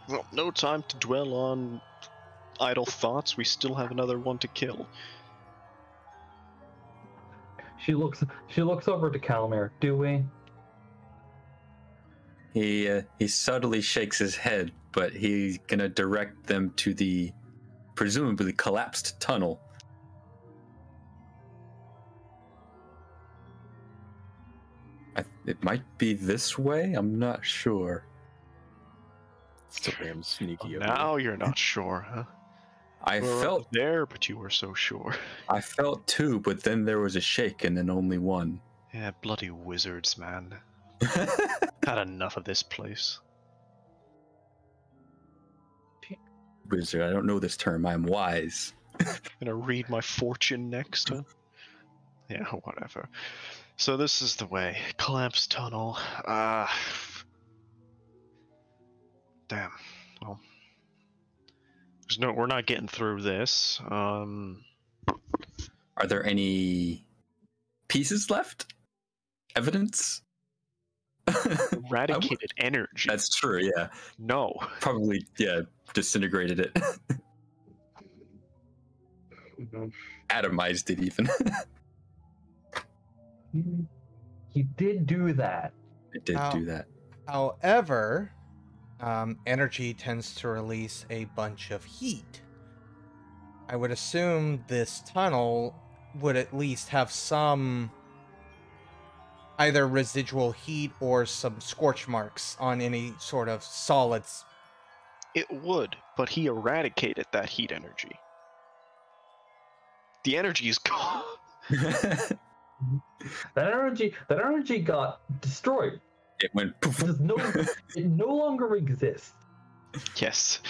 Well, no time to dwell on idle thoughts. We still have another one to kill. She looks over to Kalmir. Do we? He subtly shakes his head, but he's gonna direct them to the presumably collapsed tunnel. It might be this way. I'm not sure. So damn sneaky. Well, now you're not sure, huh? I We're felt there, but you were so sure. I felt two, but then there was a shake and then only one. Yeah, bloody wizards, man. Had enough of this place. Wizard, I don't know this term. I'm wise. Gonna read my fortune next, huh? Yeah, whatever. So this is the way. Collapsed tunnel. Damn. Well, we're not getting through this. Are there any pieces left? Evidence? Eradicated energy. That's true, yeah. No. Probably, yeah, disintegrated it. Atomized it even. He did do that. It did do that. However, energy tends to release a bunch of heat. I would assume this tunnel would at least have some either residual heat or some scorch marks on any sort of solids. It would, but he eradicated that heat energy. The energy is gone. That energy got destroyed. It went poof. It no longer exists. Yes.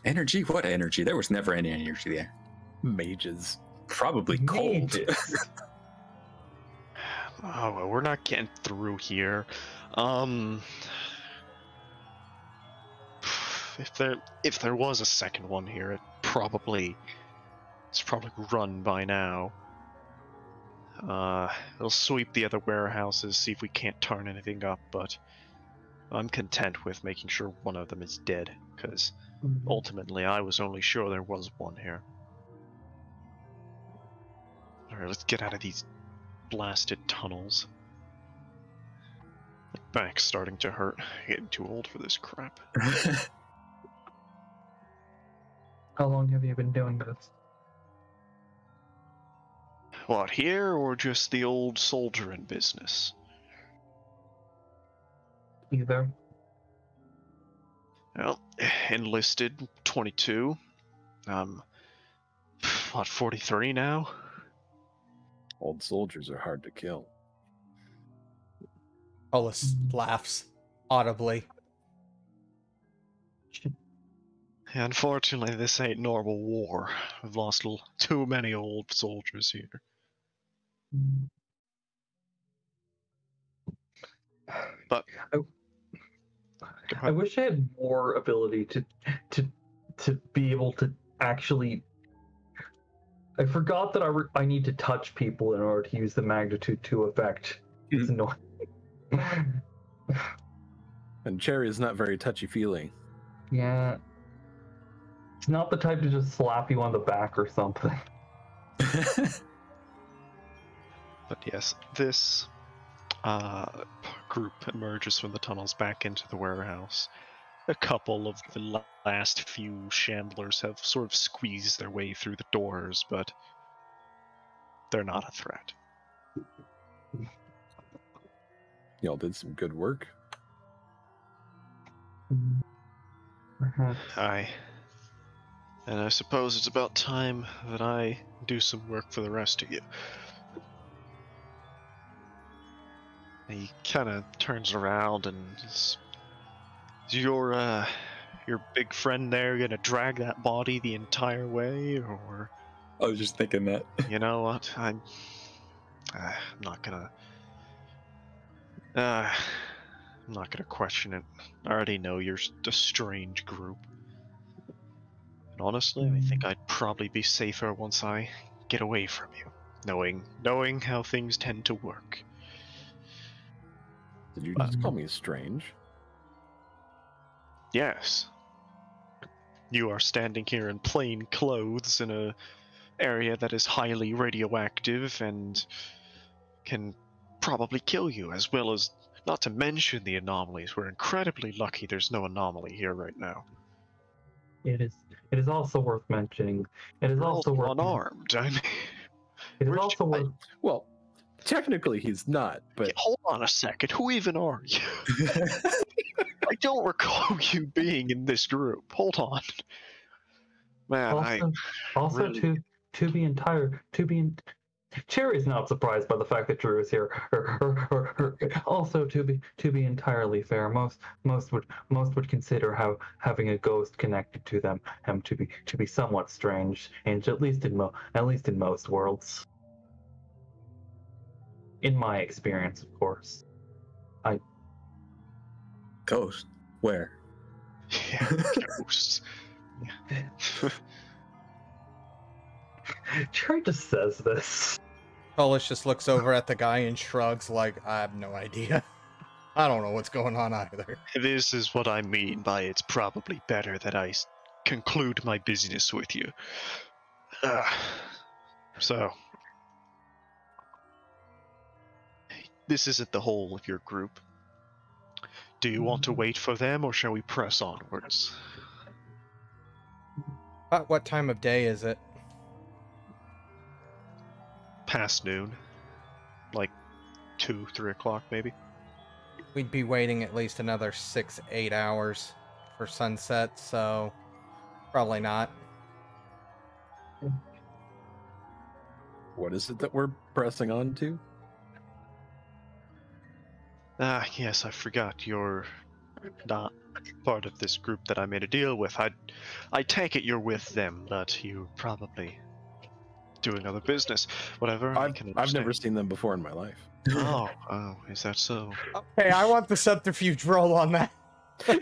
Energy? What energy? There was never any energy there. Mages. Probably cold. Mages. Oh, well, we're not getting through here. If there was a second one here, it's probably run by now. We'll sweep the other warehouses, see if we can't turn anything up, but I'm content with making sure one of them is dead, because ultimately I was only sure there was one here. Alright, let's get out of these blasted tunnels. My back's starting to hurt. I'm getting too old for this crap. How long have you been doing this? What, here, or just the old soldier in business? Either. Well, enlisted 22. What, 43 now? Old soldiers are hard to kill. Olus laughs audibly. Unfortunately, this ain't normal war. We've lost too many old soldiers here. But I wish I had more ability to be able to actually. I forgot that I need to touch people in order to use the magnitude 2 effect. It's annoying. And Cherry is not very touchy-feely. Yeah. It's not the type to just slap you on the back or something. But yes, this group emerges from the tunnels back into the warehouse. A couple of the last few shamblers have sort of squeezed their way through the doors, but they're not a threat. Y'all did some good work. Perhaps. Aye. And I suppose it's about time that I do some work for the rest of you. And he kind of turns around and is your big friend there gonna drag that body the entire way, or? I was just thinking that. You know what? I'm not gonna. I'm not gonna question it. I already know you're a strange group. And honestly, I think I'd probably be safer once I get away from you, knowing how things tend to work. Did you just call me strange? Yes. You are standing here in plain clothes in a area that is highly radioactive and can probably kill you, as well as, not to mention the anomalies. We're incredibly lucky there's no anomaly here right now. It is also worth mentioning. It is We're also worth unarmed. I mean, It is also worth. Well, technically he's not, but hold on a second. Who even are you? I don't recall you being in this group. Hold on, man. Also, really- to be entire, Cherry's not surprised by the fact that Drew is here. Also, to be entirely fair, most would consider having a ghost connected to them to be somewhat strange, and at least in most worlds. In my experience, of course. Ghost? Where? Yeah, ghosts. Cherry just says this. Polish just looks over at the guy and shrugs like, I have no idea. I don't know what's going on either. This is what I mean by it's probably better that I conclude my business with you. So, this isn't the whole of your group. Do you want to wait for them, or shall we press onwards? What time of day is it? Past noon. Like 2, 3 o'clock, maybe? We'd be waiting at least another 6-8 hours for sunset, so probably not. what is it that we're pressing on to? Yes, I forgot. You're not part of this group that I made a deal with. I take it you're with them, but you're probably doing other business. Whatever, I can I've understand. never seen them before in my life. Oh, is that so? Hey, I want the subterfuge roll on that.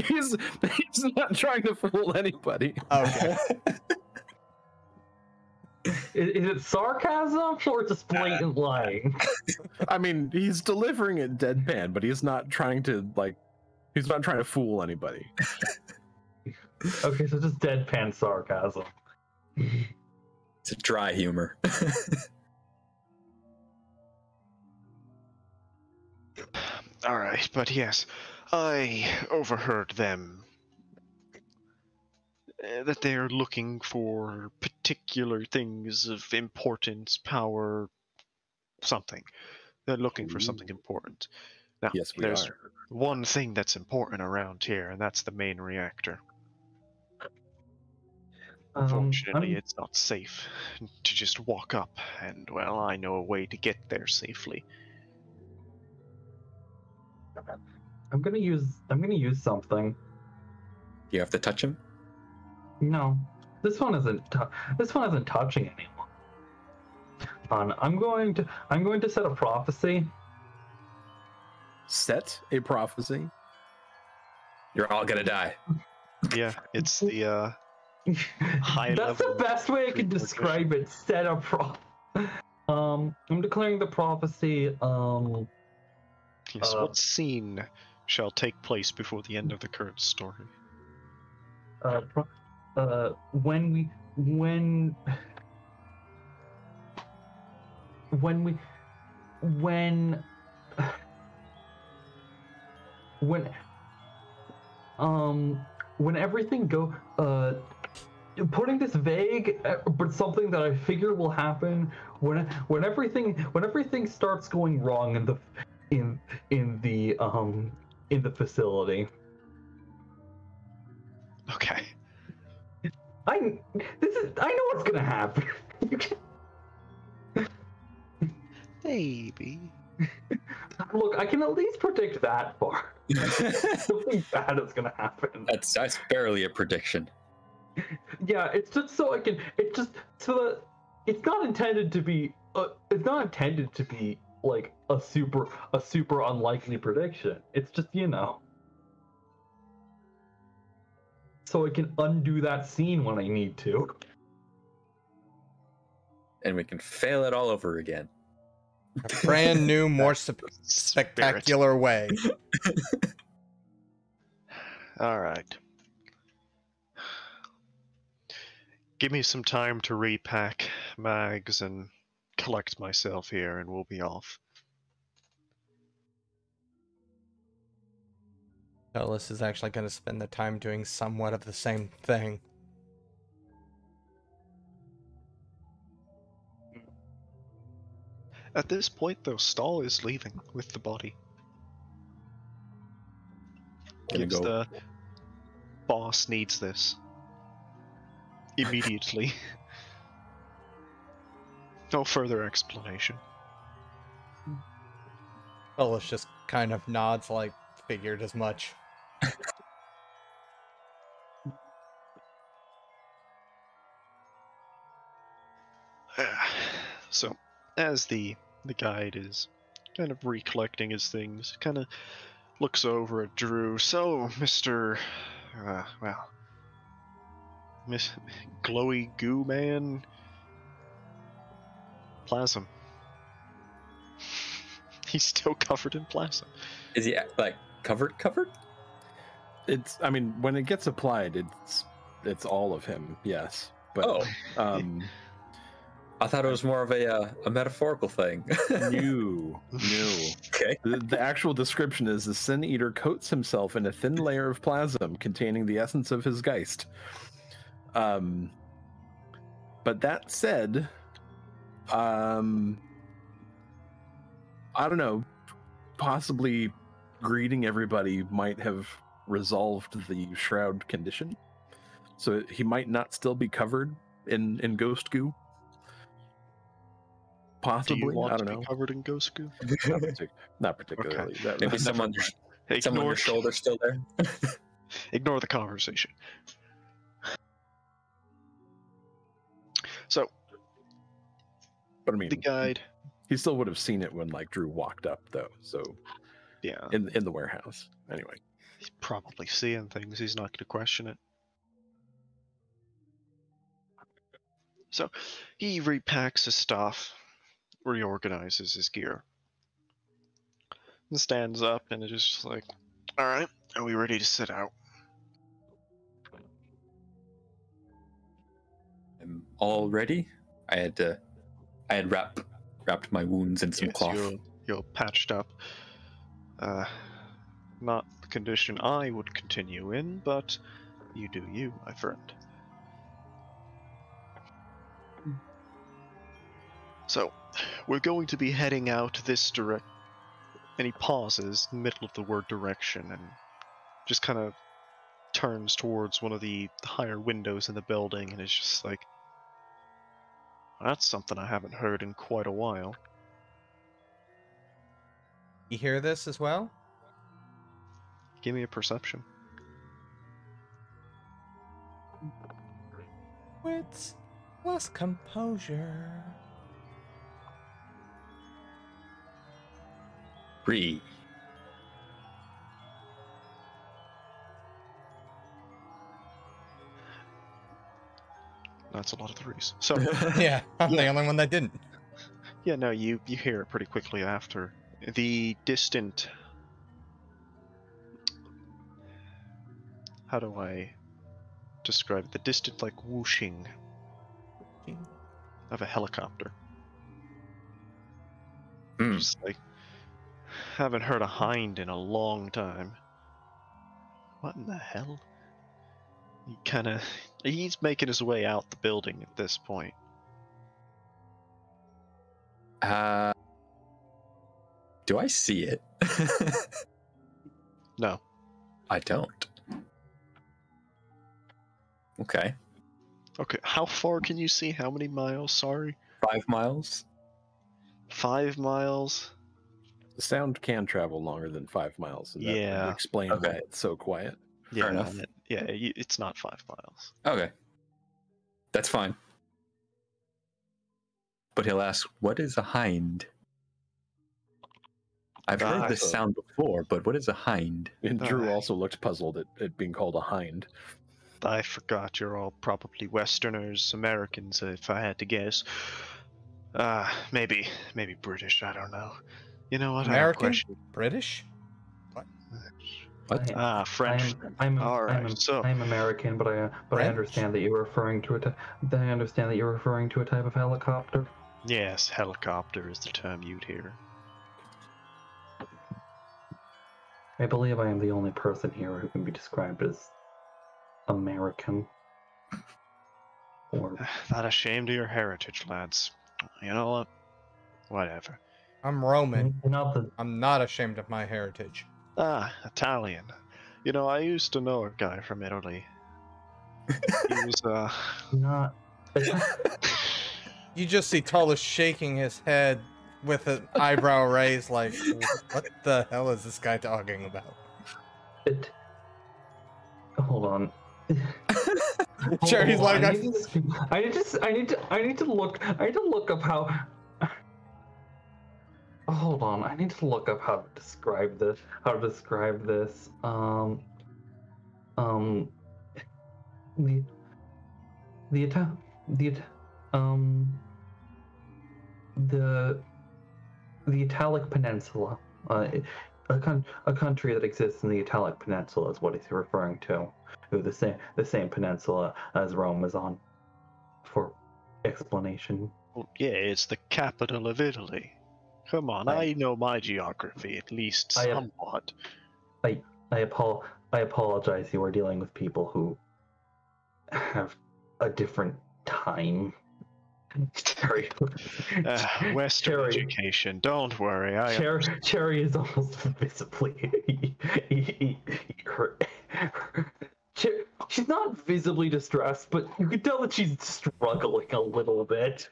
he's not trying to fool anybody. Okay. Is it sarcasm or just blatant lying? I mean, he's delivering it deadpan, but he's not trying to fool anybody. Okay, so just deadpan sarcasm. It's a dry humor. All right, but yes, I overheard them that they're looking for particular things of importance, power, something. They're looking for something important. Now, Yes, we there's are. one thing that's important around here, and that's the main reactor. Unfortunately, it's not safe to just walk up, and, well, I know a way to get there safely. I'm gonna use something. You have to touch him? No, this one isn't touching anyone. I'm going to set a prophecy. Set a prophecy. You're all gonna die. Yeah, it's the high That's level. the best way I can describe it. Set a I'm declaring the prophecy. Yes, what scene shall take place before the end of the current story? When everything putting this vague, but something that I figure will happen when everything starts going wrong in the facility. Okay. I know what's gonna happen. Maybe. Look, I can at least predict that far. Something bad is gonna happen. That's barely a prediction. Yeah, it's just so I can. It's just so that it's not intended to be. It's not intended to be like a super unlikely prediction. It's just, so I can undo that scene when I need to. And we can fail it all over again. A brand new, more spectacular way. All right. Give me some time to repack mags and collect myself here, and we'll be off. Ellis is actually going to spend the time doing somewhat of the same thing. At this point, though, Stahl is leaving with the body. Gives the boss needs this. Immediately. No further explanation. Ellis just kind of nods like, figured as much. So, as the guide is kind of recollecting his things, kind of looks over at Drew. So, Mr. Miss Glowy Goo Man, plasm. He's still covered in plasm. Is he like covered? It's. I mean, when it gets applied, it's all of him. Yes, but I thought it was more of a metaphorical thing. No. Okay. The actual description is the Sin Eater coats himself in a thin layer of plasm containing the essence of his Geist. But that said, I don't know, possibly greeting everybody might have resolved the shroud condition. So he might not still be covered in ghost goo. Possibly, Do you want I don't to know. be covered in ghost goo? Not particularly. Okay. Maybe someone on your shoulder still there. Ignore the conversation. So, But I mean, the guide. he still would have seen it when like Drew walked up, though. So Yeah, in the warehouse, anyway. he's probably seeing things. He's not going to question it. So, he repacks his stuff, reorganizes his gear, and stands up and is just like, "All right, are we ready to set out?" I'm all ready. I had wrapped my wounds in some Yes, cloth. you're patched up. Not the condition I would continue in, but you do you, my friend. So, we're going to be heading out this direct. And he pauses in the middle of the word direction and just kind of turns towards one of the higher windows in the building and is just like, "That's something I haven't heard in quite a while." You hear this as well? Give me a perception. Wits plus composure. 3. That's a lot of threes. So, Yeah, I'm the only one that didn't. yeah, no, you hear it pretty quickly after. The distant... How do I describe it? The distant, like, whooshing of a helicopter. Just like, haven't heard a hind in a long time. What in the hell? He's making his way out the building at this point. Do I see it? No. I don't. Okay. Okay, how far can you see? How many miles? Sorry. 5 miles? 5 miles? The sound can travel longer than 5 miles. And that Yeah. would explain Okay. why it's so quiet. Yeah, enough. It's not 5 miles. Okay. That's fine. But he'll ask, what is a hind? I've heard this sound before, but what is a hind? And Drew also looked puzzled at it being called a hind. I forgot you're all probably Westerners, Americans, if I had to guess. Maybe British. I don't know. You know what? I don't American? question. British? What? French. All right. I'm American, but I French? understand that you're referring to I understand that you're referring to a type of helicopter. Yes, helicopter is the term you'd hear. I believe I am the only person here who can be described as American. Or Not ashamed of your heritage, lads. You know what? Whatever. I'm Roman. not the I'm not ashamed of my heritage. Italian. You know, I used to know a guy from Italy. He was, not. You just see Tullus shaking his head with an eyebrow raised like, what the hell is this guy talking about? Hold on. Cherry's like, I need to look up how. Hold on, I need to look up how to describe this. The Italic Peninsula, a country that exists in the Italic Peninsula is what he's referring to. The same peninsula as Rome is on. For explanation. well, yeah, it's the capital of Italy. Come on, I know my geography, at least somewhat. I apologize. You are dealing with people who have a different time. Cherry. Western education. Don't worry. Cherry is almost visibly. She's not visibly distressed, but you can tell that she's struggling a little bit.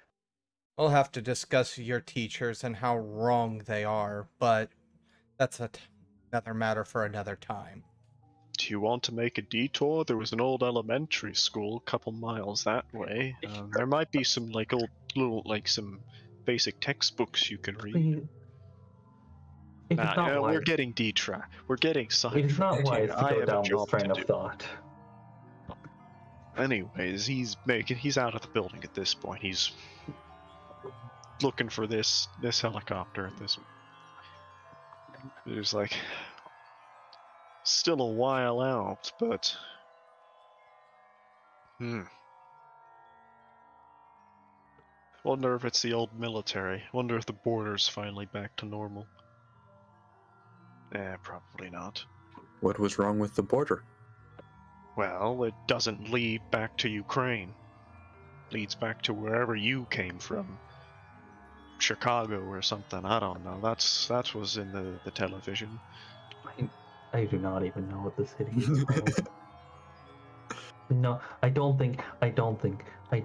We'll have to discuss your teachers and how wrong they are, but that's another matter for another time. Do you want to make a detour? There was an old elementary school a couple miles that way. There might be some some basic textbooks you can read. We're getting detracked. We're getting sidetracked. It's not wise to go down this train of thought. Anyways, he's out of the building at this point. He's looking for this helicopter at this. There's like still a while out, but wonder if it's the old military. Wonder if the border's finally back to normal. Probably not. What was wrong with the border? Well, it doesn't lead back to Ukraine. It leads back to wherever you came from. Chicago or something, I don't know. That was in the television. I do not even know what the city is called. No, I do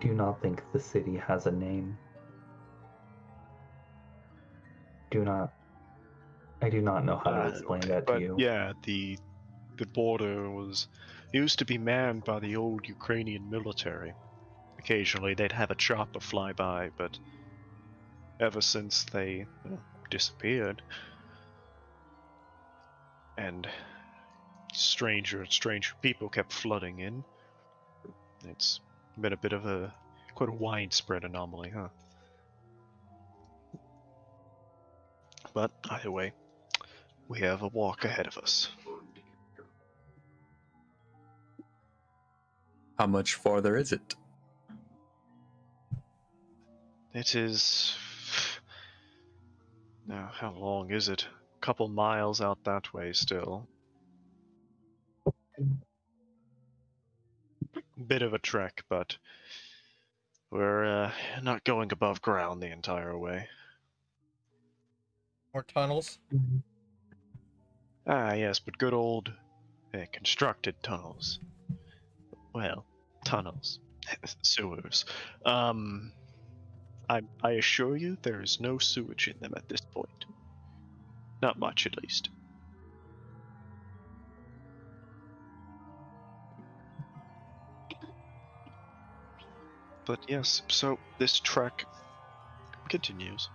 not think the city has a name. I do not know how to explain that to you. Yeah, the border used to be manned by the old Ukrainian military. Occasionally they'd have a chopper fly by, but ever since they disappeared, and stranger and stranger people kept flooding in, it's been a bit of quite a widespread anomaly, huh? But either way, we have a walk ahead of us. How much farther is it? It is... Now, how long is it? A couple miles out that way still. Bit of a trek, but we're not going above ground the entire way. More tunnels? Yes, but good old constructed tunnels. Well, tunnels. Sewers. I assure you there is no sewage in them at this point. Not much, at least. But yes, so this trek continues.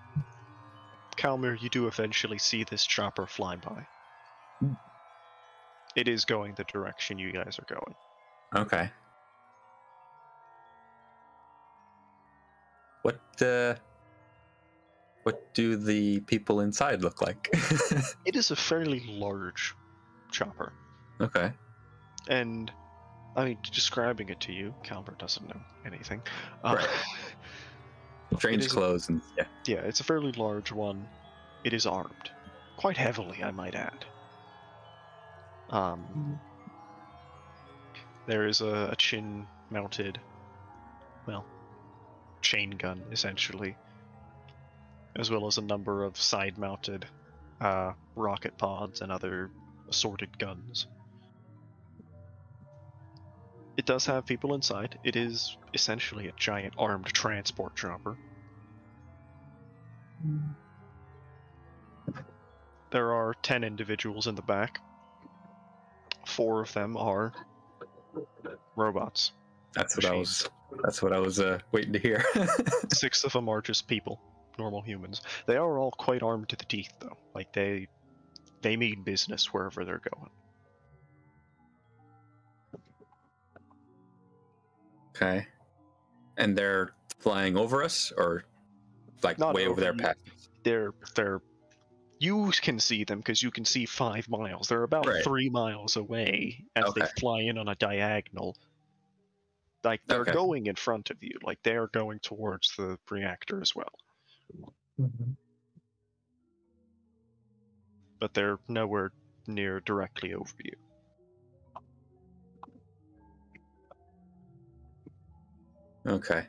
Kalmir, you do eventually see this chopper fly by. It is going the direction you guys are going. Okay. What What do the people inside look like? It is a fairly large chopper. Okay. And, I mean, describing it to you, Kalmir doesn't know anything. Right. Strange is clothes and yeah. Yeah, it's a fairly large one. It is armed. Quite heavily, I might add. There is a chin-mounted, well, chain gun, essentially, as well as a number of side-mounted rocket pods and other assorted guns. It does have people inside. It is essentially a giant armed transport chopper. There are 10 individuals in the back. 4 of them are robots. That's what I was waiting to hear. 6 of them are just people, normal humans. They are all quite armed to the teeth, though. Like they mean business wherever they're going. Okay. And they're flying over us, or like Not way over over there you. past? They're you can see them because you can see 5 miles. They're about Right. 3 miles away as they Okay. fly in on a diagonal. Like they're Okay. going in front of you. Like they are going towards the reactor as well. Mhm. But they're nowhere near directly over you. Okay.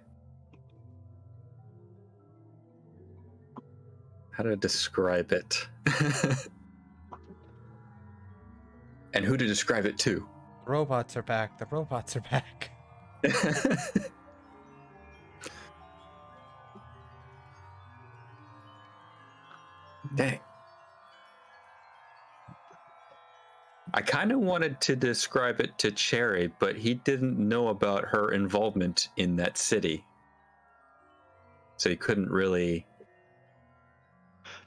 How to describe it? And who to describe it to? The robots are back. The robots are back. Dang. I kind of wanted to describe it to Cherry, but he didn't know about her involvement in that city. So he couldn't really...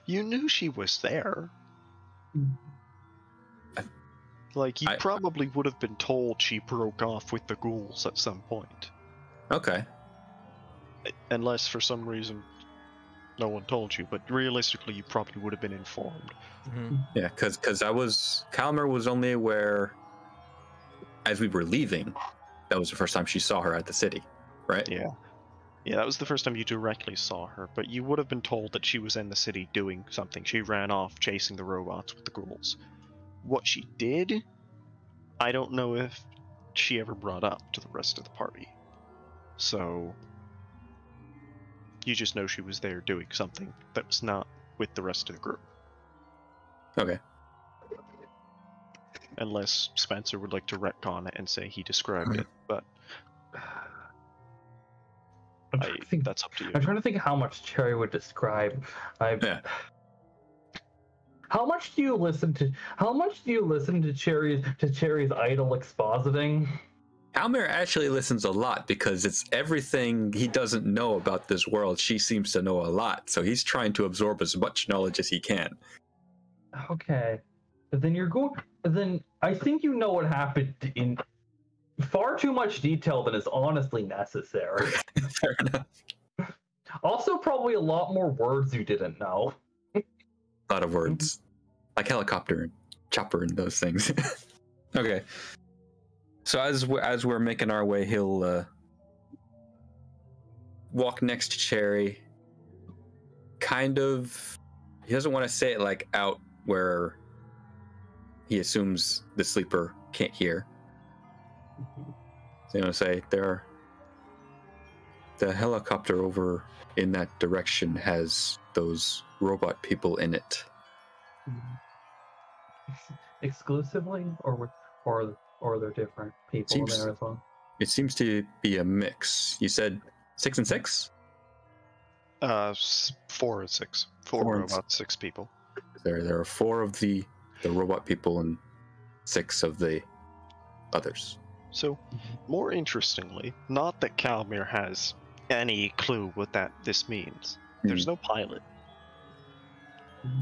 You knew she was there. Like, you probably would have been told she broke off with the ghouls at some point. Okay. Unless, for some reason, no one told you, but realistically, you probably would have been informed. Mm-hmm. Yeah, because Kalmir was only aware as we were leaving. That was the first time she saw her at the city, right? Yeah. Yeah, that was the first time you directly saw her, but you would have been told that she was in the city doing something. She ran off chasing the robots with the ghouls. What she did, I don't know if she ever brought up to the rest of the party. So, you just know she was there doing something that was not with the rest of the group. Okay. Unless Spencer would like to retcon it and say he described it, but that's up to you. I'm trying to think how much Cherry would describe. Yeah. How much do you listen to Cherry's idle expositing? Kalmir actually listens a lot because it's everything he doesn't know about this world. She seems to know a lot, so he's trying to absorb as much knowledge as he can. Okay, then I think you know what happened in far too much detail than is honestly necessary. Fair enough. Also, probably a lot more words you didn't know. A lot of words, like helicopter and chopper and those things. Okay. So as we're making our way, he'll walk next to Cherry. Kind of, he doesn't want to say it like out where he assumes the sleeper can't hear. So you want to say the helicopter over in that direction has those robot people in it. Exclusively, or are there different people there as well? It seems to be a mix. You said 6 and 6? 4 and 6. 4 robots, 6 people. There are 4 of the robot people and 6 of the others. So, more interestingly, not that Kalmir has any clue what this means. There's no pilot.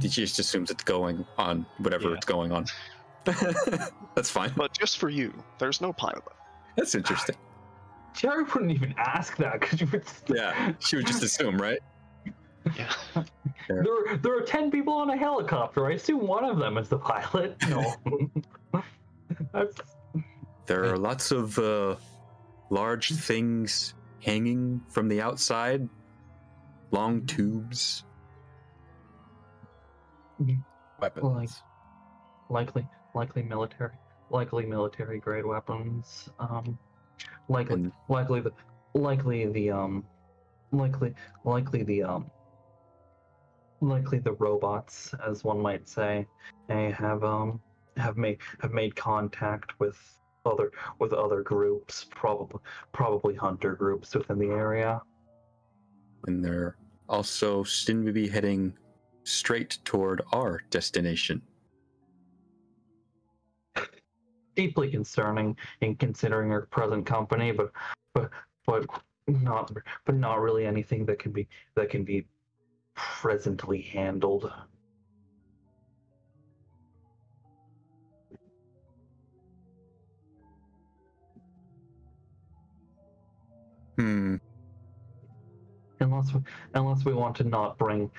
He just assumes it's going on whatever it's going on. That's fine. But just for you, there's no pilot. That's interesting. Cherry wouldn't even ask that because you would. Yeah, she would just assume, right? Yeah. There are 10 people on a helicopter. I assume one of them is the pilot. No. There are lots of large things hanging from the outside, long tubes. Weapons. Likely military grade weapons. Likely the robots, as one might say, have made contact with other groups, probably hunter groups within the area. And they're also seem to be heading straight toward our destination. Deeply concerning in considering our present company, but not really anything that can be presently handled. Unless we want to not bring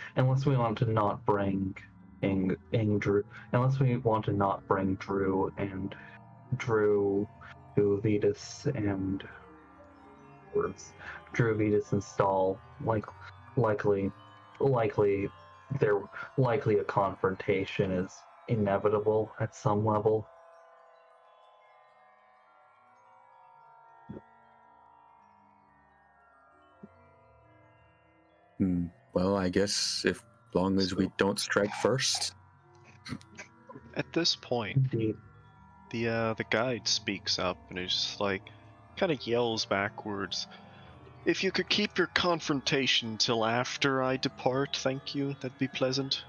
Drew to Vitus and Stahl, likely a confrontation is inevitable at some level. Well, I guess if long as we don't strike first. At this point, Indeed. the guide speaks up and is just like, kind of yells backwards. If you could keep your confrontation till after I depart, thank you. That'd be pleasant.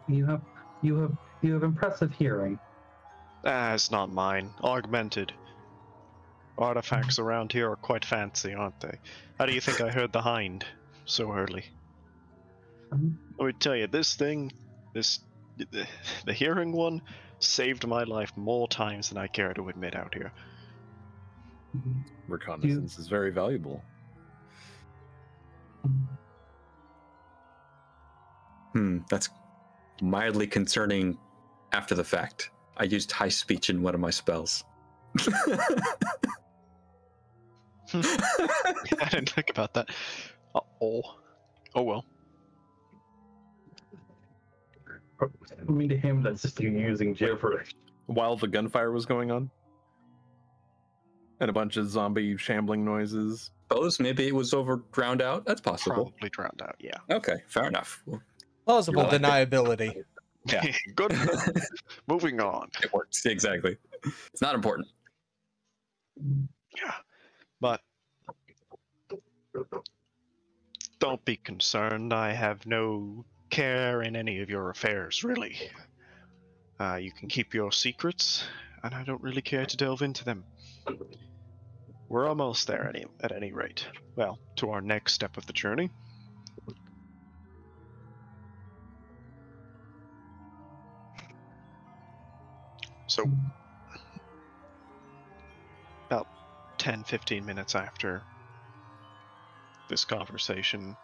You have impressive hearing. It's not mine. Augmented. Artifacts around here are quite fancy, aren't they? How do you think I heard the hind so early? Let me tell you, this thing, the hearing one, saved my life more times than I care to admit out here. Reconnaissance is very valuable. That's mildly concerning after the fact. I used high speech in one of my spells. I didn't think about that. Oh well. I mean, to him, that's just you using gibberish. While the gunfire was going on? And a bunch of zombie shambling noises. Suppose maybe it was drowned out. That's possible. Probably drowned out, yeah. Okay, fair enough. Plausible You're like deniability. Yeah. Good enough. Moving on. It works, exactly. It's not important. Yeah. But don't be concerned. I have no care in any of your affairs, really. You can keep your secrets, and I don't really care to delve into them. We're almost there at any rate. Well, to our next step of the journey. So, about 10-15 minutes after this conversation,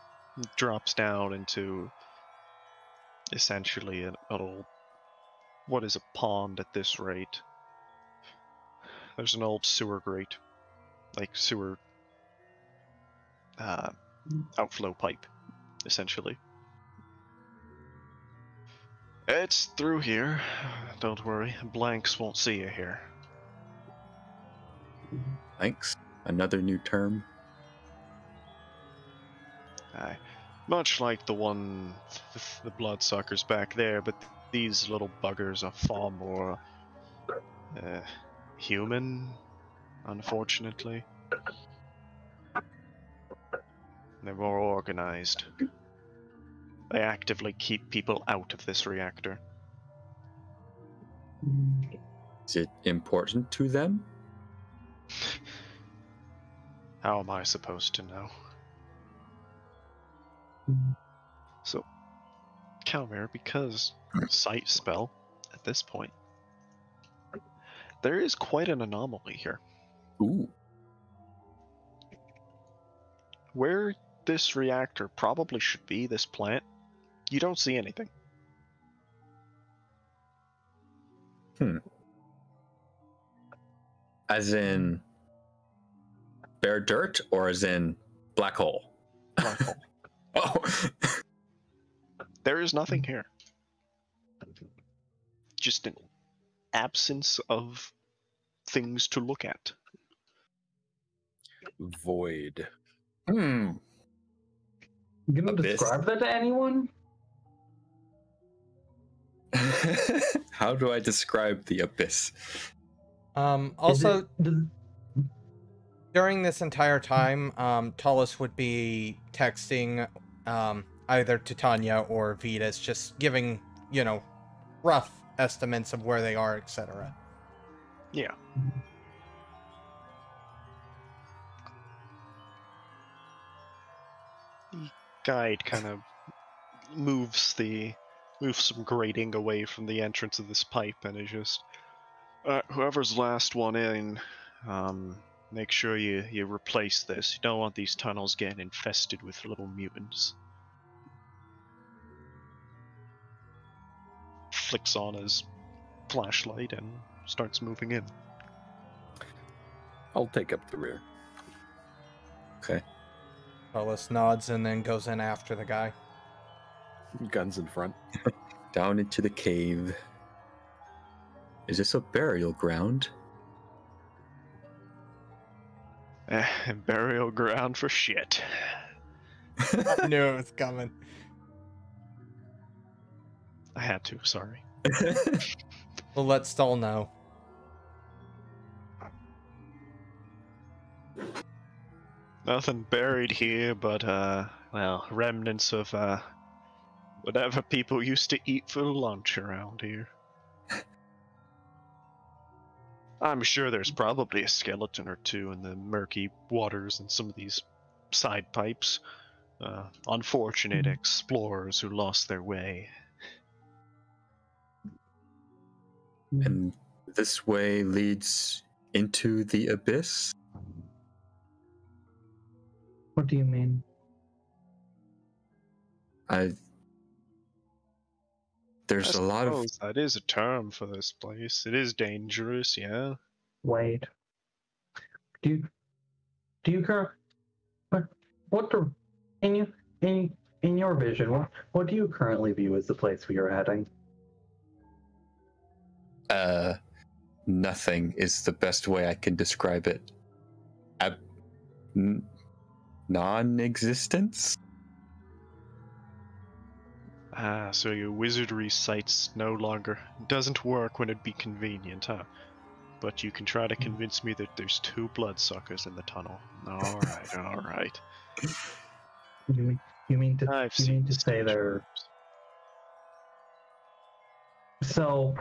drops down into essentially an old, what is a pond at this rate. There's an old sewer grate, like sewer outflow pipe, essentially. It's through here. Don't worry, blanks won't see you here. Thanks. Another new term. Aye. Much like the bloodsuckers back there, but these little buggers are far more human, unfortunately. They're more organized. They actively keep people out of this reactor. Is it important to them? How am I supposed to know? So, Kalmir, because sight spell at this point, there is quite an anomaly here. Ooh. Where this reactor probably should be, this plant, you don't see anything. As in bare dirt, or as in black hole? Black hole. Oh. There is nothing here. Just an absence of things to look at. Void. You gonna Abyss. describe that to anyone? How do I describe the abyss? Also, during this entire time, Tullus would be texting either to Tanya or Vitus, just giving, rough estimates of where they are, etc. Yeah. The guide kind of moves some grating away from the entrance of this pipe, and is just, whoever's last one in, make sure you replace this. You don't want these tunnels getting infested with little mutants. Flicks on his flashlight and starts moving in. I'll take up the rear. Okay. Tullus nods and then goes in after the guy. Guns in front. Down into the cave. Is this a burial ground? Burial ground for shit. I knew it was coming. I had to, sorry. We'll let Stahl know. Nothing buried here but, remnants of, whatever people used to eat for lunch around here. I'm sure there's probably a skeleton or two in the murky waters and some of these side pipes. Unfortunate explorers who lost their way. And this way leads into the abyss? What do you mean? There's a lot of... That is a term for this place. It is dangerous, yeah. Wait. Do you in your vision, what do you currently view as the place we are heading? Nothing is the best way I can describe it. Non-existence? So your wizardry sights no longer doesn't work when it'd be convenient, huh? But you can try to convince me that there's 2 bloodsuckers in the tunnel. Alright, alright. You mean to say they're... So,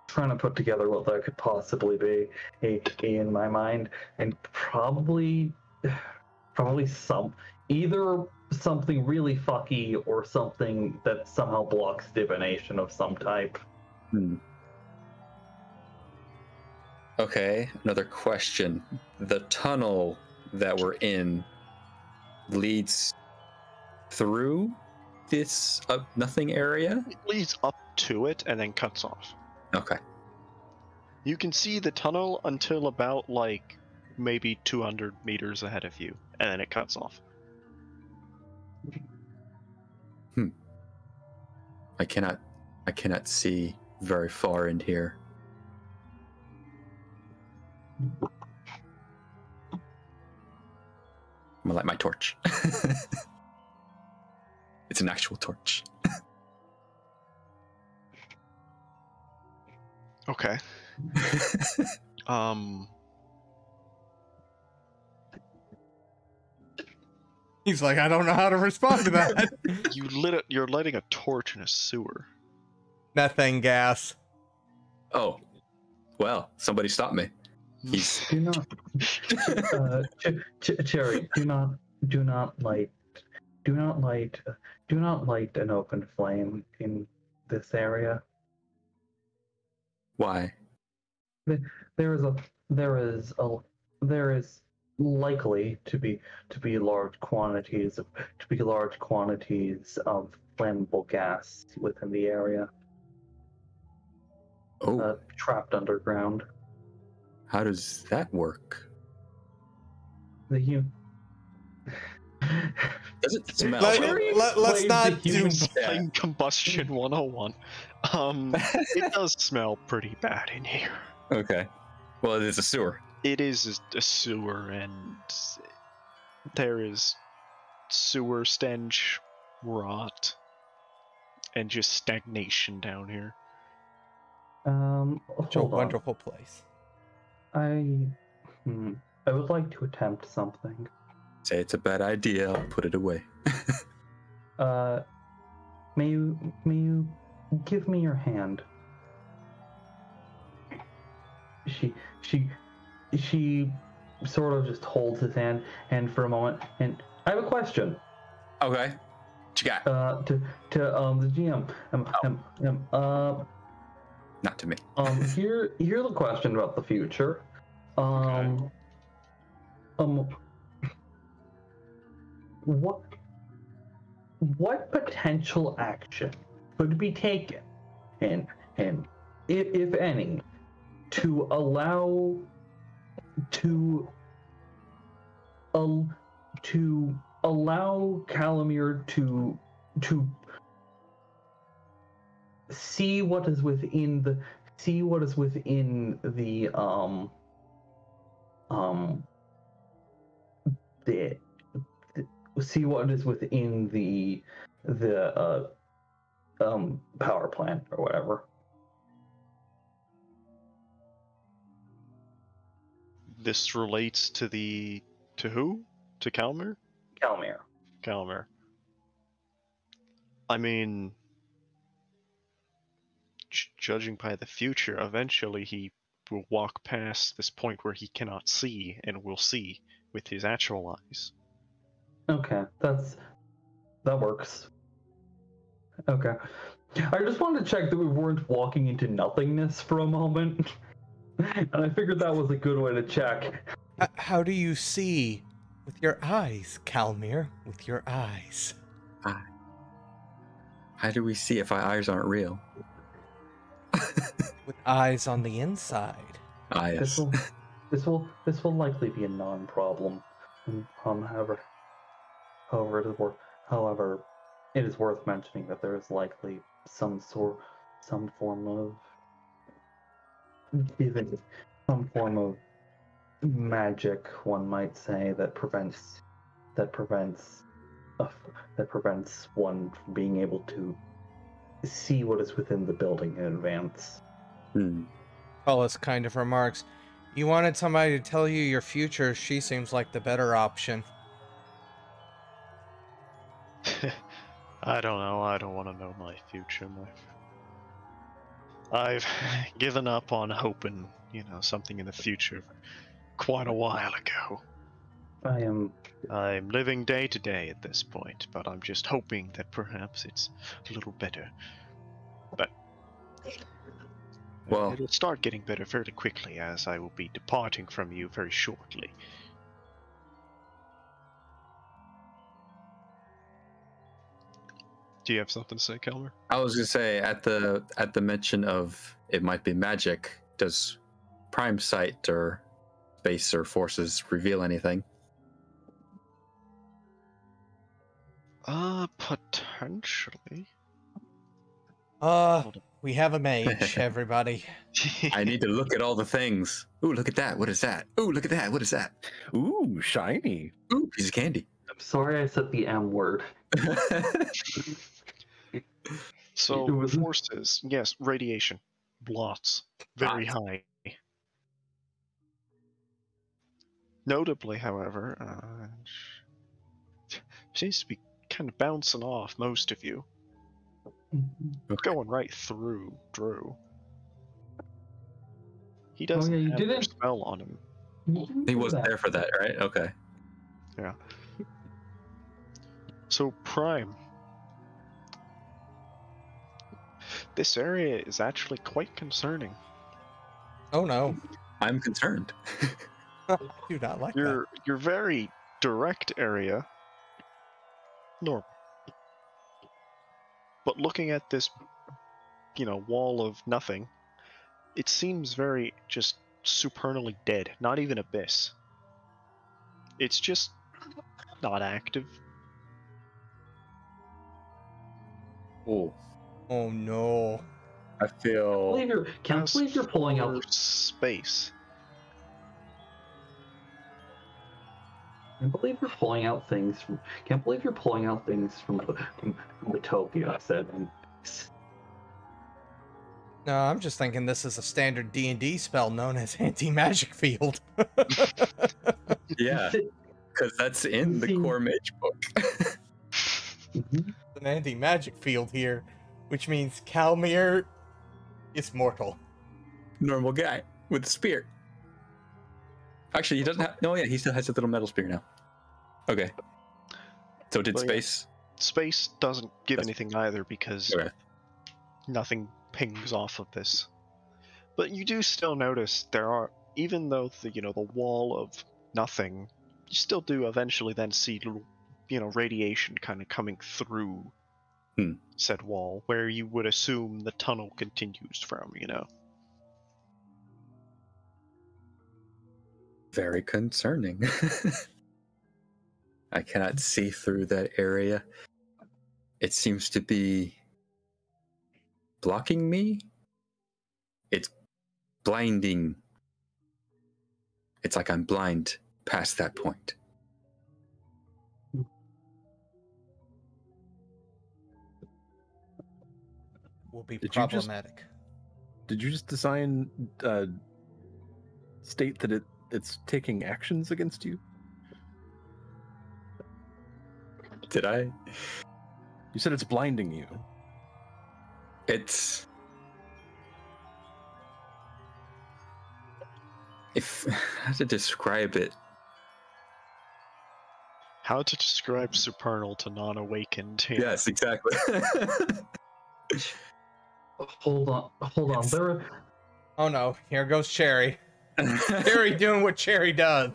trying to put together what that could possibly be in my mind, and probably either something really fucky or something that somehow blocks divination of some type. Okay, another question. The tunnel that we're in leads through this nothing area? It leads up to it and then cuts off. Okay. You can see the tunnel until about, maybe 200 meters ahead of you, and then it cuts off. I cannot see very far in here. I'm gonna light my torch. It's an actual torch. Okay. He's like, I don't know how to respond to that. You're lighting a torch in a sewer. Methane gas. Oh, well, somebody stop me. He's... Do not, Cherry. Do not light an open flame in this area. Why? There is likely to be large quantities of flammable gas within the area, Oh, trapped underground. how does that work? The Does it smell? Let's not do. Plain combustion 101. It does smell pretty bad in here. Okay. Well, it is a sewer. It is a sewer, and there is sewer stench, rot, and just stagnation down here. It's a Hold on. wonderful place. I would like to attempt something. Say it's a bad idea, I'll put it away. May you give me your hand? She sort of just holds his hand for a moment, and I have a question. Okay. What you got? To the GM. Not to me. Here's a question about the future. What potential action could be taken, and if any, to allow Kalmir to see what is within the see what is within the power plant or whatever. This relates to who? To Kalmir? Kalmir. I mean, judging by the future, eventually he will walk past this point where he cannot see, and will see with his actual eyes. Okay, that works. Okay. I just wanted to check that we weren't walking into nothingness for a moment. And I figured that was a good way to check. How do you see? With your eyes, Kalmir. With your eyes. How do we see if our eyes aren't real? With eyes on the inside. Ah, yes. This will likely be a non-problem. However, it is worth mentioning that there is likely some form of magic, one might say, that prevents one from being able to see what is within the building in advance. Paulus kind of remarks, "You wanted somebody to tell you your future. She seems like the better option." I don't know. I don't want to know my future. I've given up on hoping, something in the future quite a while ago. I'm living day to day at this point, but I'm just hoping that perhaps it's a little better. But well, it'll start getting better fairly quickly, as I will be departing from you very shortly. Do you have something to say, Kalmir? I was gonna say at the mention of it might be magic, does Prime Sight or space or forces reveal anything? Potentially. We have a mage, everybody. I need to look at all the things. Ooh, look at that. What is that? Ooh, look at that. What is that? Ooh, shiny. Ooh, piece of candy. I'm sorry I said the M word. So, forces, yes, radiation, lots, very high. Notably, however, seems to be kind of bouncing off most of you. Going right through Drew. He doesn't have a spell on him. He wasn't there for that, right? Okay. Yeah. So, Prime. This area is actually quite concerning. Oh no. I'm concerned. Do not like Your very direct area, normal. But looking at this, wall of nothing, it seems very just supernally dead. Not even abyss. It's just not active. Oh, that. Oh no. I feel. Can't believe you're pulling out. Space. Can't believe you're pulling out things from. Can't believe you're pulling out things from Utopia. I said. No, I'm just thinking this is a standard D&D spell known as anti-magic field. Yeah, because that's in the core mage book. An anti-magic field here, which means Kalmir is mortal. Normal guy with a spear. Actually, he doesn't have. No, yeah, he still has a little metal spear now. Okay. So did space. Space doesn't give anything either because nothing pings off of this. But you do still notice there are, even though the wall of nothing, you still do eventually then see little, radiation kind of coming through said wall, where you would assume the tunnel continues from, Very concerning. I cannot see through that area. It seems to be blocking me. It's blinding. It's like I'm blind past that point. Will be problematic. Did you just design state that it's taking actions against you? Did I? You said it's blinding you. It's... How to describe it? How to describe supernal to non-awakened? Yeah. Yes, exactly. Hold on. There. Oh no! Here goes Cherry. Cherry doing what Cherry does.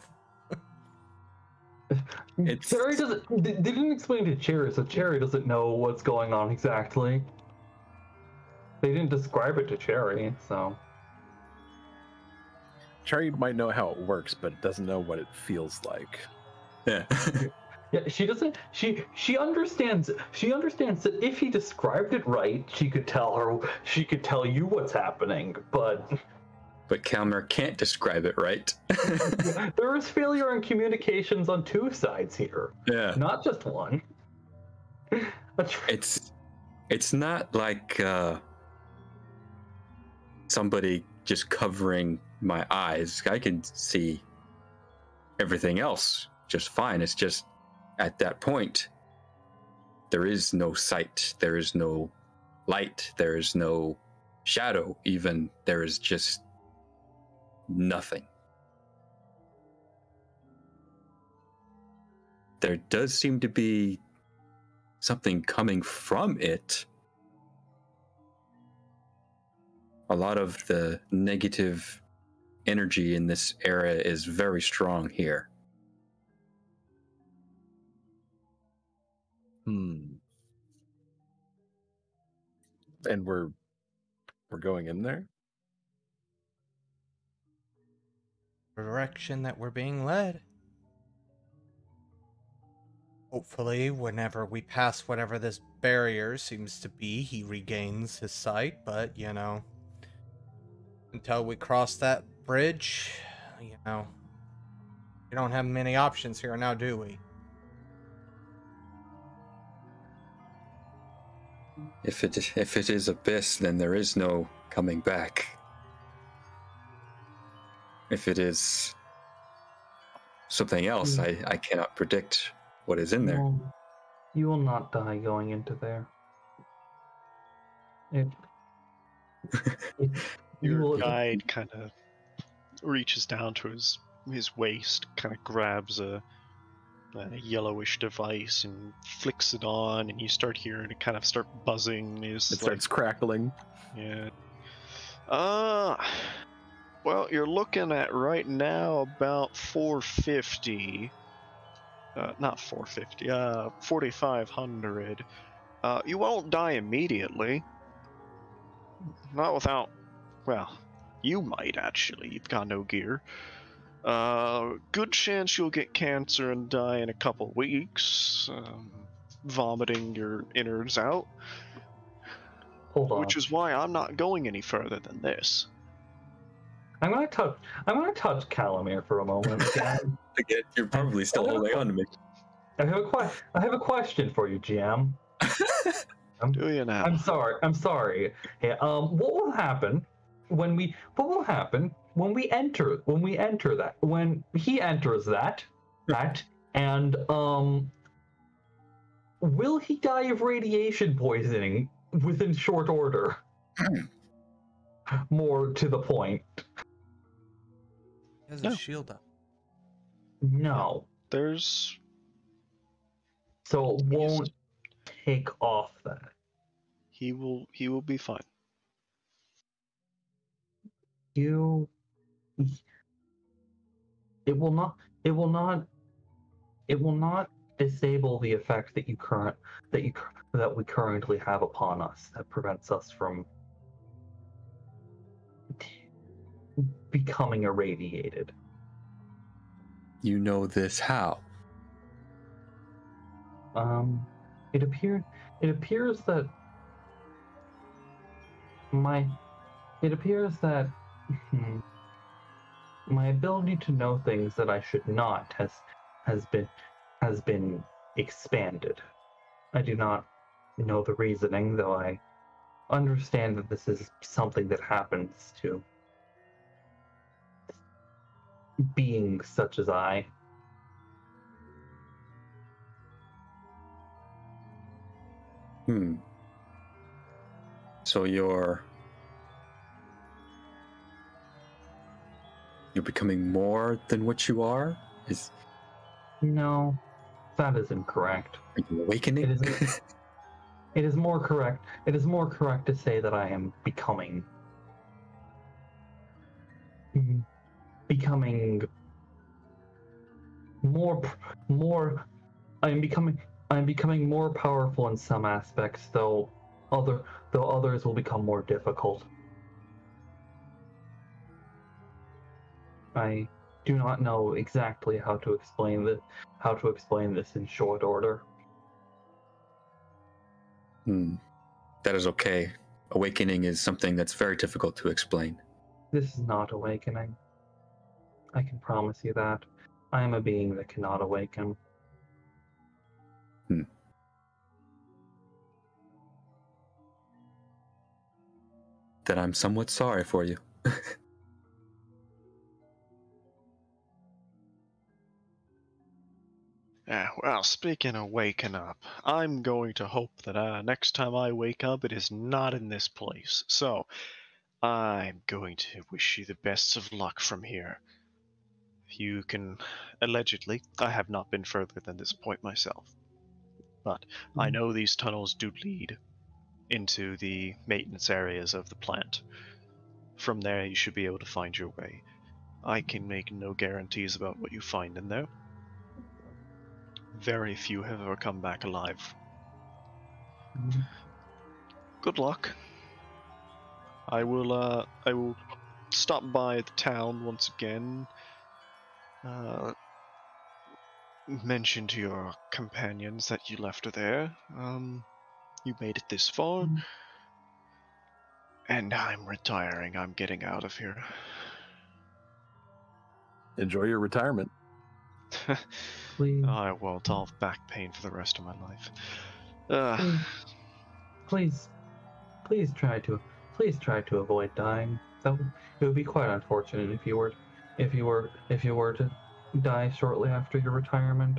Cherry doesn't. They didn't explain to Cherry, so Cherry doesn't know what's going on exactly. They didn't describe it to Cherry, so. Cherry might know how it works, but doesn't know what it feels like. Yeah. Yeah, she doesn't. She understands. She understands that if he described it right, she could tell you what's happening. But Kalmir can't describe it right. there is failure in communications on two sides here. Yeah. Not just one. It's not like somebody just covering my eyes. I can see everything else just fine. It's just at that point, there is no sight, there is no light, there is no shadow, even. There is just nothing. There does seem to be something coming from it. A lot of the negative energy in this area is very strong here. And we're going in there? The direction that we're being led. Hopefully, whenever we pass whatever this barrier seems to be, he regains his sight, but, until we cross that bridge, we don't have many options here now, do we? If it is abyss, then there is no coming back. If it is something else, I cannot predict what is in there. You will not die going into there. Your guide kind of reaches down to his waist, kind of grabs a yellowish device and flicks it on, and you start hearing it kind of start buzzing. It starts crackling. Yeah. Well, you're looking at right now about 450. Not 450, 4,500. You won't die immediately. Not without, well, you might actually. You've got no gear. Good chance you'll get cancer and die in a couple weeks, vomiting your innards out. Hold on. Which is why I'm not going any further than this. I'm gonna touch Kalmir for a moment. Again, you're probably still holding on to me. I have a question for you, GM. Do you now? I'm sorry. Yeah, what will happen when we enter that, when he enters that, and will he die of radiation poisoning within short order? More to the point. He has No. a shield up. No. There's... So it won't take off that. He will be fine. It will not disable the effect that we currently have upon us that prevents us from becoming irradiated. You know this how? It appears that my ability to know things that I should not has been expanded. I do not know the reasoning, though I understand that this is something that happens to beings such as I. So you're becoming more than what you are? No, that is incorrect. Are you awakening? It is more correct. It is more correct to say that I am becoming more. I'm becoming more powerful in some aspects, though others will become more difficult. I do not know exactly how to explain this in short order. That is okay. Awakening is something that's very difficult to explain. This is not awakening. I can promise you that. I am a being that cannot awaken. Then I'm somewhat sorry for you. Well, speaking of waking up, I'm going to hope that next time I wake up, it is not in this place. So, I'm going to wish you the best of luck from here. You can, allegedly, I have not been further than this point myself, but I know these tunnels do lead into the maintenance areas of the plant. From there, you should be able to find your way. I can make no guarantees about what you find in there. Very few have ever come back alive. Good luck. I will stop by the town once again. Mention to your companions that you left her there. You made it this far. And I'm retiring. I'm getting out of here. Enjoy your retirement. Please, I won't. I'll have back pain for the rest of my life. please try to avoid dying. It would be quite unfortunate if you were to die shortly after your retirement.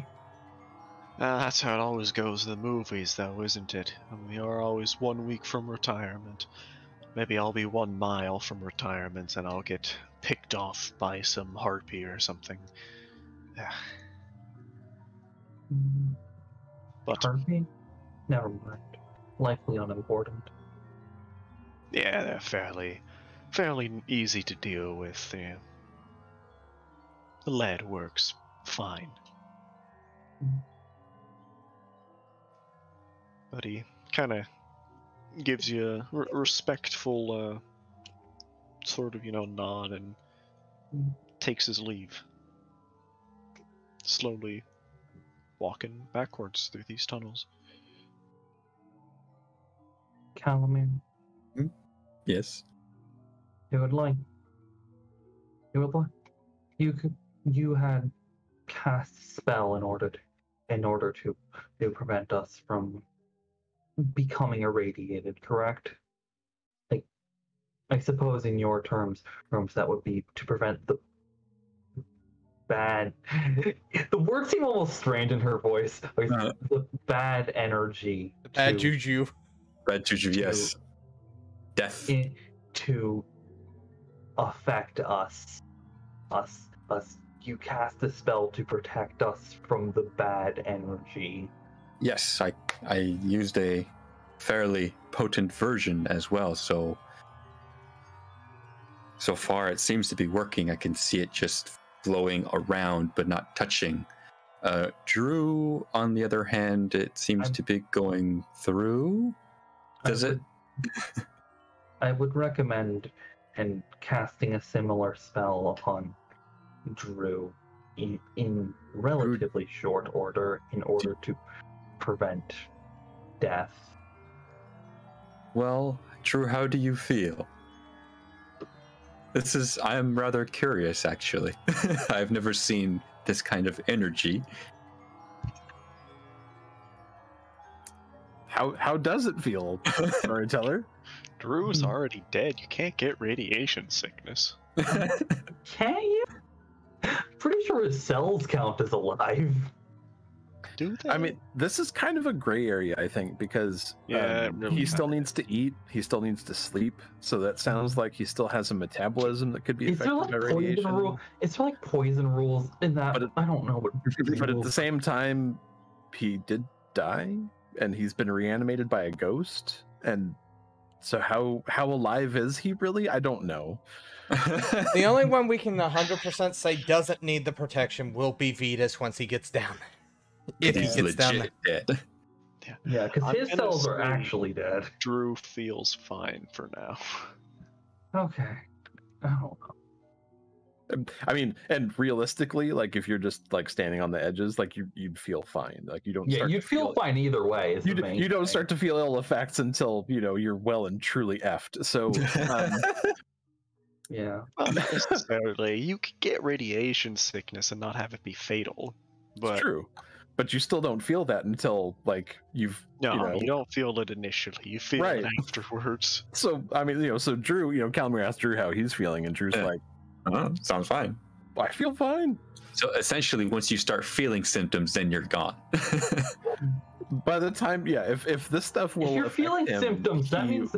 That's how it always goes in the movies, though, isn't it? We are always 1 week from retirement. Maybe I'll be 1 mile from retirement and I'll get picked off by some harpy or something. But Harpy? Never mind. Likely unimportant. yeah, they're fairly fairly easy to deal with. The lead works fine. But he kind of gives you a respectful sort of, nod and takes his leave. Slowly walking backwards through these tunnels. Kalmir, Yes. You had cast spell in order to prevent us from becoming irradiated, correct? Like, I suppose in your terms, that would be to prevent the bad. The words seem almost strange in her voice. Like, the bad energy. The bad juju. Bad juju, yes. Death. To affect us. You cast a spell to protect us from the bad energy. Yes, I used a fairly potent version as well, so far it seems to be working. I can see it just flowing around but not touching. Drew, on the other hand, it seems to be going through. Does it? I would recommend casting a similar spell upon Drew in relatively short order in order to prevent death. Well, Drew, how do you feel? I am rather curious, actually. I've never seen this kind of energy. How does it feel, Storyteller? Drew's already dead. You can't get radiation sickness. Can you? Pretty sure his cells count as alive. Do they? I mean, this is kind of a gray area, I think, because really he still needs to eat, he still needs to sleep, so that sounds like he still has a metabolism that could be affected by radiation. It's like poison rules in that, But I don't know. But at the same time, he did die, and he's been reanimated by a ghost, and so how alive is he really? I don't know. The only one we can 100% say doesn't need the protection will be Vitus once he gets down. If he gets down there. Dead. Yeah, because his cells are actually dead. Drew feels fine for now. Okay. I don't know. I mean, and realistically, like if you're just like standing on the edges, like you'd feel fine. Like you don't. Yeah, you'd feel fine either way. You don't start to feel ill effects until you're well and truly effed. So. Yeah. Not necessarily. You could get radiation sickness and not have it be fatal. But it's true. But you still don't feel that until like you've you don't feel it initially. You feel it afterwards. So I mean, so Drew, Kalmir asked Drew how he's feeling, and Drew's like, sounds fine. I feel fine. So essentially, once you start feeling symptoms, then you're gone. By the time, if this stuff will, if you're feeling symptoms, that means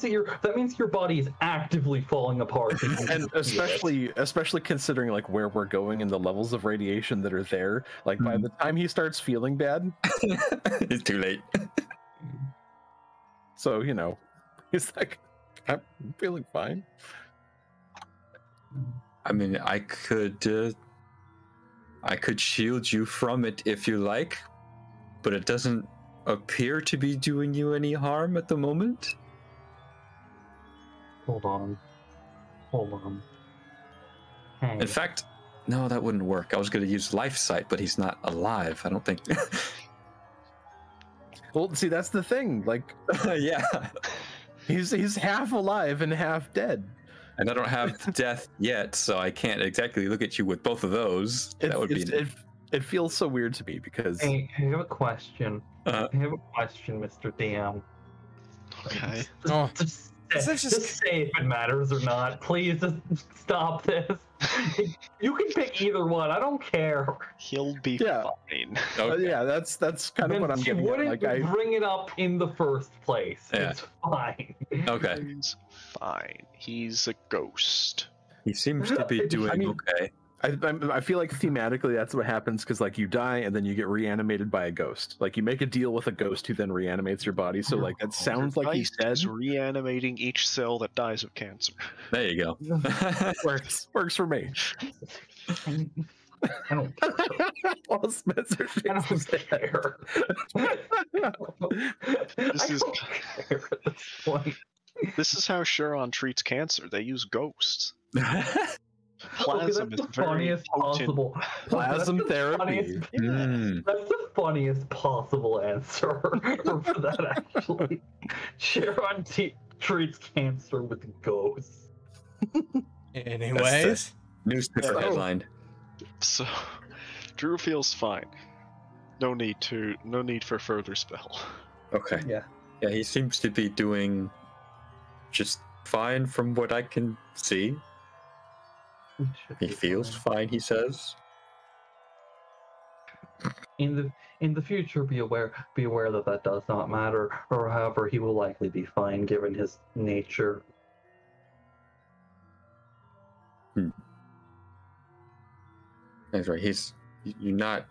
your body is actively falling apart. And especially considering like where we're going and the levels of radiation that are there, like by the time he starts feeling bad, it's too late. So he's like, I'm feeling fine. I mean, I could shield you from it if you like, but it doesn't appear to be doing you any harm at the moment. Hold on. Hey. In fact, no, that wouldn't work. I was going to use life sight, but he's not alive. I don't think. Well, see, that's the thing. Like, yeah, he's half alive and half dead. And I don't have death yet, so I can't exactly look at you with both of those. It feels so weird to me because... Hey, I have a question. Mr. DM. Okay. Just say if it matters or not. Please, just stop this. You can pick either one. I don't care. He'll be fine. Okay. Yeah, that's kind of what I'm getting at. Like, I bring it up in the first place. Yeah. It's fine. Okay. He's fine. He's a ghost. He seems to be doing okay. I feel like thematically that's what happens because like you die and then you get reanimated by a ghost. Like you make a deal with a ghost who then reanimates your body. So like that sounds like he's Geist dead. is reanimating each cell that dies of cancer. There you go. Works for me. I don't care. Well, Spencer I don't shakes his head. care. This I is- don't care at this point. This is how Shuron treats cancer. They use ghosts. Okay, Plasm that's is the very funniest potent. possible. Plasm That's the therapy. funniest- Mm. That's the funniest possible answer for that, actually. Sharon treats cancer with ghosts. Anyways, Newspaper So- headline. So, Drew feels fine. No need for further spell. Okay. Yeah. Yeah, he seems to be doing just fine from what I can see. He feels fine, he says. In the future, be aware that does not matter, or however, he will likely be fine given his nature. That's right. You're not.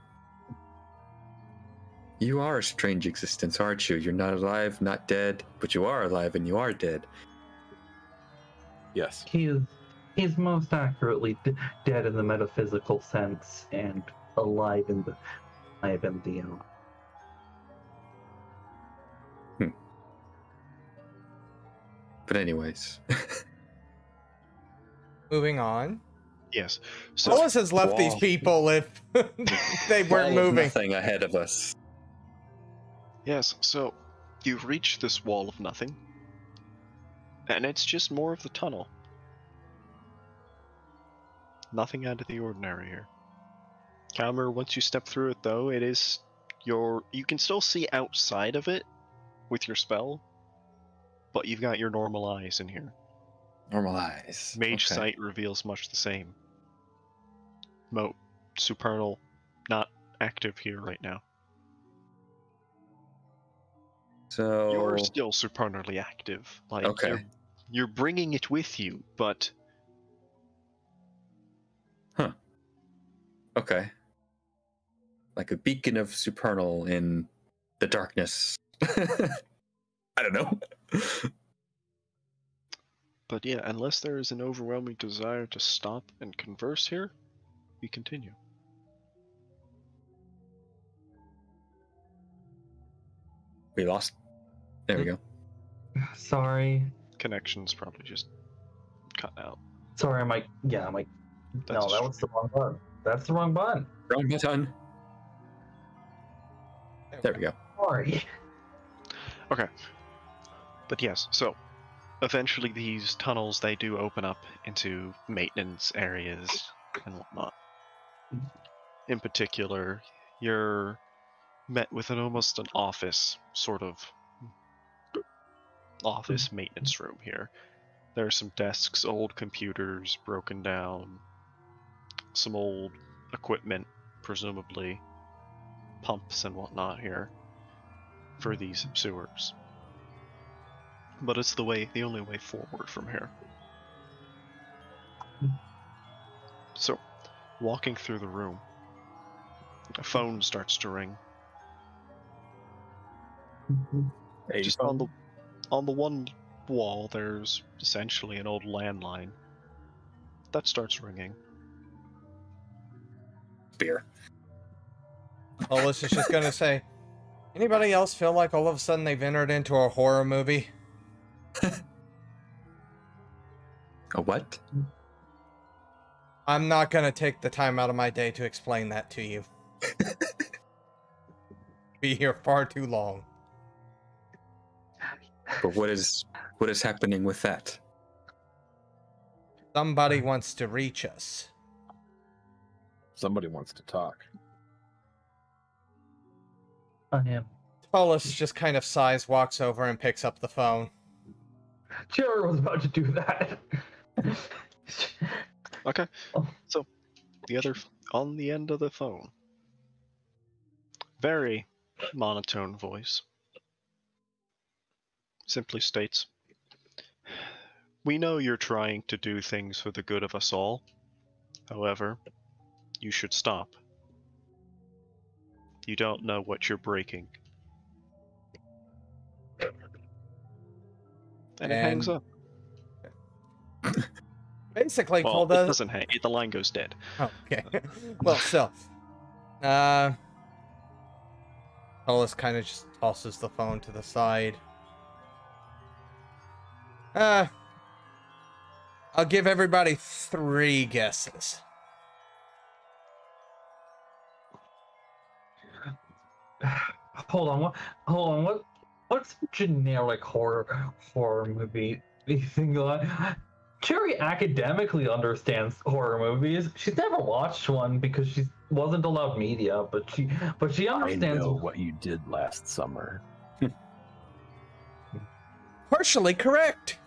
You are a strange existence, aren't you? You're not alive, not dead, but you are alive and you are dead. Yes. He's most accurately dead in the metaphysical sense and alive in the But anyways, moving on. Yes. So, Hollis has left these Wall. people if they weren't all of moving. nothing ahead of us. yes. So, you've reached this wall of nothing, and it's just more of the tunnel. Nothing out of the ordinary here. Kalmir, once you step through it, though, you can still see outside of it with your spell, but you've got your normal eyes in here. Normalize. Mage Okay. sight reveals much the same. Moat, supernal, not active here right now. So You're still supernally active. Like Okay. you're bringing it with you, but okay, like a beacon of supernal in the darkness. I don't know. But yeah, unless there is an overwhelming desire to stop and converse here, we continue. We lost. There we go. Sorry. Connection's probably just cut out. Sorry, I'm like, no, That's that was the wrong button. That's the wrong button. Wrong button. There we go. Sorry. But yes, so eventually these tunnels, they do open up into maintenance areas and whatnot. In particular, you're met with almost an office sort of office maintenance room here. There are some desks, old computers broken down, some old equipment, presumably pumps and whatnot here for these sewers. But it's the only way forward from here. So, walking through the room, a phone starts to ring. Hey, Just on the one wall, there's essentially an old landline that starts ringing. Beer. Hollis is just gonna say, anybody else feel like all of a sudden they've entered into a horror movie? A what? I'm not gonna take the time out of my day to explain that to you. Be here far too long. But what is happening with that? Somebody wants to reach us. Somebody wants to talk. I am. Hollis just kind of sighs, walks over, and picks up the phone. Jared was about to do that. Okay, Oh. so on the end of the phone, very monotone voice, simply states, "We know you're trying to do things for the good of us all, However, you should stop. You don't know what you're breaking. And it hangs up. Basically, Well, told it us. doesn't hang. The line goes dead. Oh, okay. Well, still. Hollis kind of just tosses the phone to the side. I'll give everybody 3 guesses. Hold on. What's a generic horror movie? Cherry academically understands horror movies. She's never watched one because she wasn't allowed media, but she understands. I know what you did last summer. Partially correct.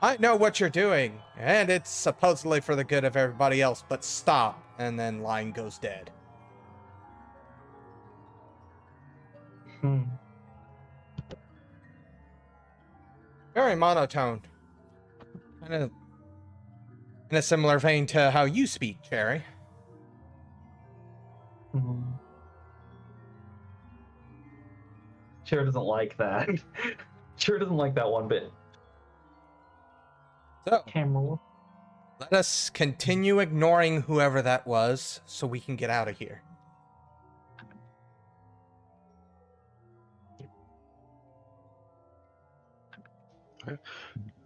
I know what you're doing, and it's supposedly for the good of everybody else, but stop. And then line goes dead. Very monotone. Kind of in a similar vein to how you speak, Cherry. Cherry doesn't like that. Cherry doesn't like that one bit. So, Camera. let us continue ignoring whoever that was so we can get out of here. Okay.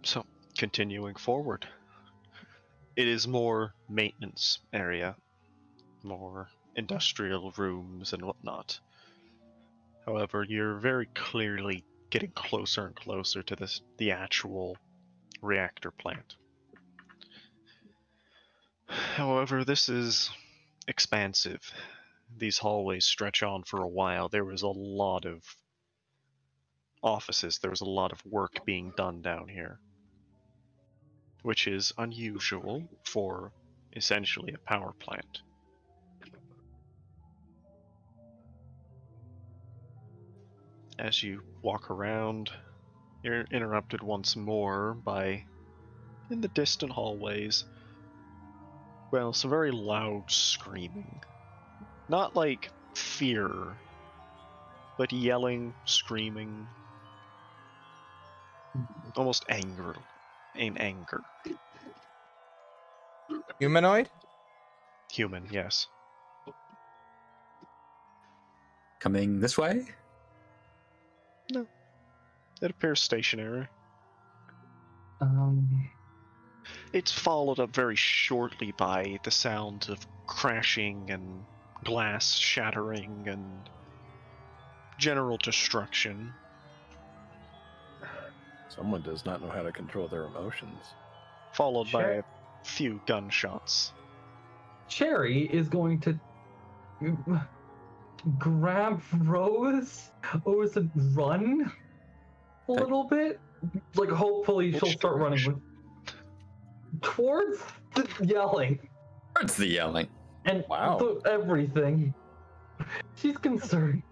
So, continuing forward. It is more maintenance area, more industrial rooms and whatnot. However, you're very clearly getting closer and closer to the actual reactor plant. However, this is expansive. These hallways stretch on for a while. There was a lot of offices. There was a lot of work being done down here, which is unusual for essentially a power plant. As you walk around, you're interrupted once more by, in the distant hallways, well, some very loud screaming. Not like fear, but yelling, screaming, almost anger. In anger. Humanoid? Human, yes. Coming this way? No. It appears stationary. It's followed up very shortly by the sound of crashing and glass shattering and general destruction. Someone does not know how to control their emotions. Followed by a few gunshots. Cherry is going to grab Rose and run a little bit. Like, hopefully she'll start running towards the yelling. Towards the yelling. And Wow. everything. She's concerned.